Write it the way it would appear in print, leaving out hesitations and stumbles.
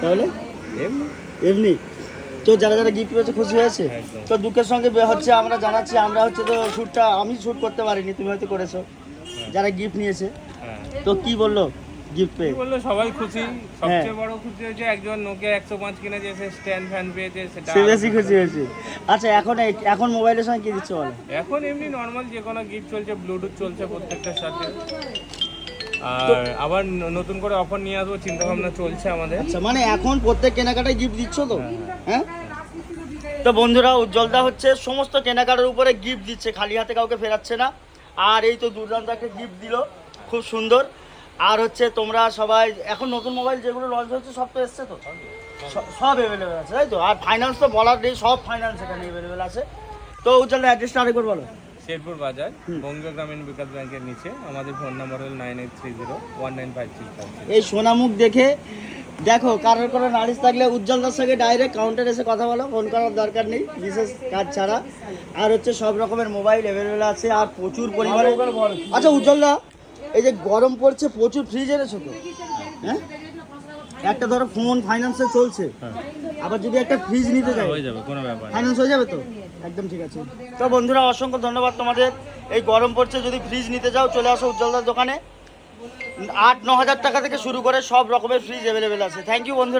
তাহলে এমনি তো যারা যারা গিফট পেয়েছে খুশি হয়েছে। তো দুঃখের সঙ্গে হচ্ছে আমরা জানাচ্ছি, আমরা হচ্ছে তো শ্যুটটা আমি শ্যুট করতে পারিনি, তুমি হয়তো করেছো। যারা গিফট নিয়েছে তো কি বললো গিফট পেয়ে? বললো সবাই খুশি, সবচেয়ে বড় খুশি হয়েছে একজন নোকিয়া 105 কিনেছে, সে স্ট্যান্ড ফ্যান পেয়েছে, সেটা সে বেশি খুশি হয়েছে। আচ্ছা এখন মোবাইলের সঙ্গে কি দিচ্ছে বলো? এখন এমনি নর্মাল যে কোনো গিফট চলছে, ব্লুটুথ চলছে প্রত্যেকটার সাথে, আর আবার নতুন করে অফার নিয়ে আসবো চিন্তা ভাবনা চলছে আমাদের। আচ্ছা মানে এখন প্রত্যেক কেনাকাটায় গিফট দিচ্ছ তো? হ্যাঁ। তো বন্ধুরা উজ্জ্বলদা হচ্ছে সমস্ত কেনাকাটার উপরে গিফট দিচ্ছে, খালি হাতে কাউকে ফেরাচ্ছে না। আর এই তো দুর্দান্ত একটা গিফট দিল, খুব সুন্দর। আর হচ্ছে তোমরা সবাই এখন নতুন মোবাইল যেগুলো লঞ্চ হচ্ছে সব তো এসছে তো, সব অ্যাভেলেবেল আছে তাই তো? আর ফাইন্যান্স তো বলার নেই, সব ফাইন্যান্স এখানে অ্যাভেলেবেল আছে। তো উজ্জ্বলদা অ্যাড্রেসটা আরেকবার বলো। শেরপুর বাজার, বঙ্গীয় গ্রামীণ বিকাশ ব্যাংকের নিচে। আমাদের ফোন নাম্বার হল 98301956। এই সোনামুখ দেখে দেখো, কারোর কোনো নালিশ থাকলে উজ্জ্বলদার সঙ্গে ডাইরেক্ট কাউন্টারে এসে কথা বলো, ফোন করার দরকার নেই বিশেষ কাজ ছাড়া। আর হচ্ছে সব রকমের মোবাইল অ্যাভেলেবেল আছে আর প্রচুর পরিমাণে। আচ্ছা উজ্জ্বলদা, এই যে গরম পড়ছে প্রচুর ফ্রিজ এনেছো তো? হ্যাঁ, একটা ধরো ফোন ফাইন্যান্সে চলছে, আবার যদি একটা ফ্রিজ নিতে চাই হয়ে যাবে, কোনো ব্যাপার না। ফাইন্যান্স হয়ে যাবে তো? একদম ঠিক আছে। তো বন্ধুরা অসংখ্য ধন্যবাদ তোমাদের। এই গরম পড়ছে, যদি ফ্রিজ নিতে যাও চলে আসো উজ্জ্বলদার দোকানে। 8-9 হাজার টাকা থেকে শুরু করে সব রকমের ফ্রিজ অ্যাভেলেবেল আছে। থ্যাংক ইউ বন্ধুরা।